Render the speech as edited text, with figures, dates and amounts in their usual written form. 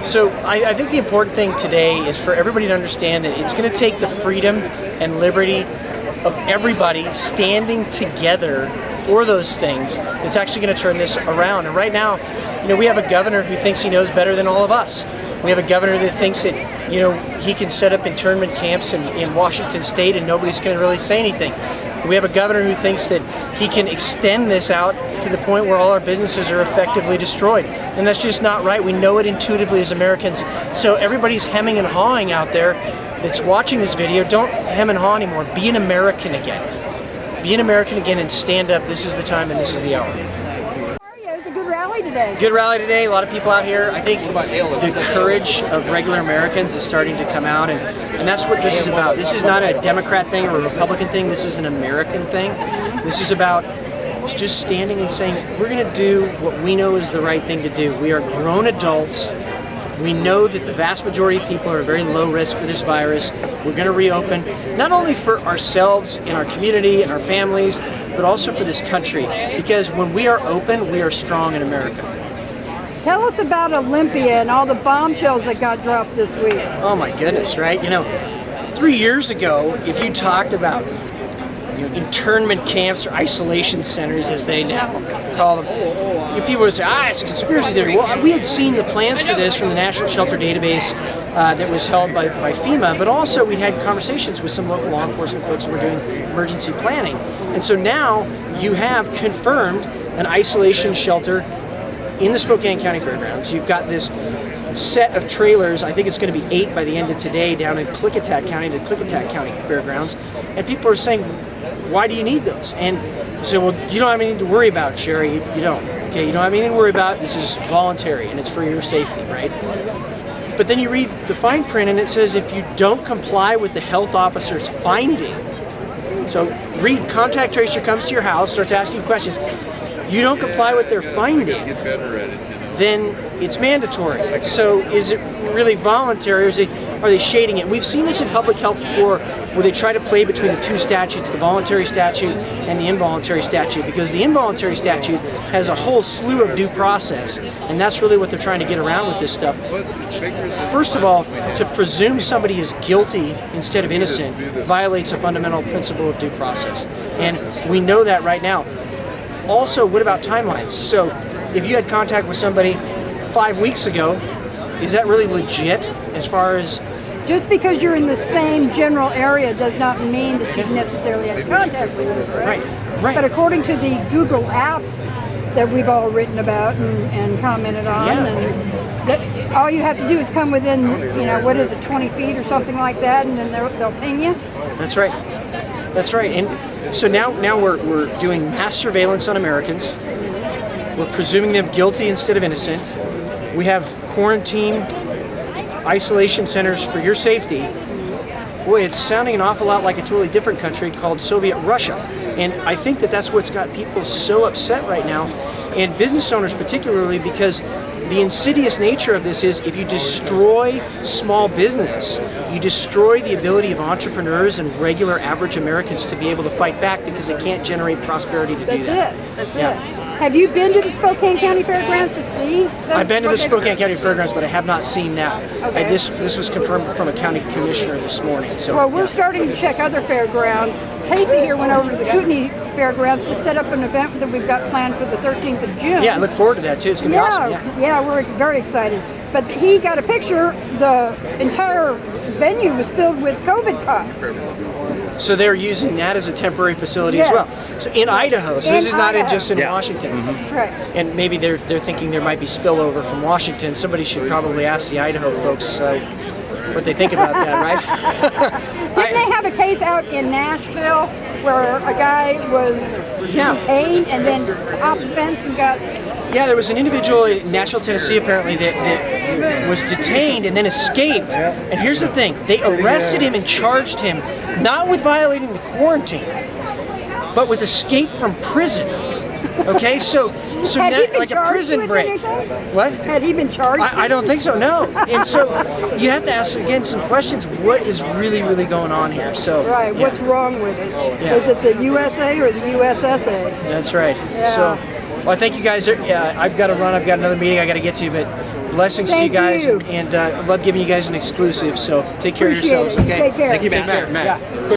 So I think the important thing today is for everybody to understand that it's going to take the freedom and liberty of everybody standing together for those things that's actually going to turn this around. And right now, we have a governor who thinks he knows better than all of us. We have a governor that thinks that, he can set up internment camps in Washington State and nobody's going to really say anything. We have a governor who thinks that he can extend this out to the point where all our businesses are effectively destroyed. And that's just not right. We know it intuitively as Americans. So everybody's hemming and hawing out there that's watching this video. Don't hem and haw anymore. Be an American again. Be an American again and stand up. This is the time and this is the hour. It was a good rally today. Good rally today. A lot of people out here. I think the courage of regular Americans is starting to come out, and that's what this is about. This is not a Democrat thing or a Republican thing. This is an American thing. This is about just standing and saying, we're going to do what we know is the right thing to do. We are grown adults. We know that the vast majority of people are very low risk for this virus. We're going to reopen, not only for ourselves and our community and our families, but also for this country. Because when we are open, we are strong in America. Tell us about Olympia and all the bombshells that got dropped this week. Oh my goodness, right? 3 years ago, if you talked about internment camps or isolation centers, as they now call them, people would say, it's a conspiracy theory. Well, we had seen the plans for this from the National Shelter Database that was held by FEMA, but also we had conversations with some local law enforcement folks who were doing emergency planning. And so now you have confirmed an isolation shelter in the Spokane County Fairgrounds. You've got this set of trailers, I think it's going to be 8 by the end of today, down in Klickitat County, the Klickitat County Fairgrounds. And people are saying, why do you need those? And so, well, you don't have anything to worry about, Sherry. You don't. Okay, you don't have anything to worry about. This is voluntary and it's for your safety, right? But then you read the fine print and it says if you don't comply with the health officer's finding, so read, contact tracer comes to your house, starts asking questions, you don't comply with their finding, then it's mandatory. So is it really voluntary, or are they shading it? We've seen this in public health before, where they try to play between the two statutes, the voluntary statute and the involuntary statute, because the involuntary statute has a whole slew of due process, and that's really what they're trying to get around with this stuff. First of all, to presume somebody is guilty instead of innocent violates a fundamental principle of due process, and we know that right now. Also, what about timelines? So if you had contact with somebody 5 weeks ago, is that really legit as far as... Just because you're in the same general area does not mean that you've necessarily had contact with them, correct? Right. But according to the Google apps that we've all written about and commented on, and that all you have to do is come within, 20 feet or something like that, and then they'll ping you? That's right. That's right. And so now we're doing mass surveillance on Americans. We're presuming them guilty instead of innocent. We have quarantine isolation centers for your safety. Boy, it's sounding an awful lot like a totally different country called Soviet Russia. And I think that that's what's got people so upset right now, and business owners particularly, because the insidious nature of this is if you destroy small business, you destroy the ability of entrepreneurs and regular average Americans to be able to fight back because they can't generate prosperity to do that. That's it. Have you been to the Spokane County Fairgrounds to see them? I've been to the Spokane County Fairgrounds, but I have not seen that. Okay. This was confirmed from a county commissioner this morning. So, well, we're starting to check other fairgrounds. Casey here went over to the Kootenai Fairgrounds to set up an event that we've got planned for the 13th of June. Yeah, I look forward to that too. It's going to be awesome. Yeah, we're very excited. But he got a picture. The entire venue was filled with COVID cots. So they're using that as a temporary facility as well. So in Idaho. So this is not just in Washington. That's right. And maybe they're thinking there might be spillover from Washington. Somebody should probably ask the Idaho folks what they think about that, right? Didn't they have a case out in Nashville where a guy was detained and then off the fence and got... Yeah, there was an individual in Nashville, Tennessee, apparently, that was detained and then escaped. And here's the thing. They arrested him and charged him not with violating the quarantine, but with escape from prison. Okay, so now, like a prison break. What? Had he been charged? I don't think so, no. And so you have to ask, again, some questions. What is really, really going on here? So right, what's wrong with us? Is it the USA or the USSA? That's right. So, well, thank you guys. I've got to run. I've got another meeting I got to get to, but Blessings to you Thank guys, you. and I love giving you guys an exclusive. So take care of Appreciate yourselves. it. Okay. Take care. Thank you, Take care. Matt. Yeah.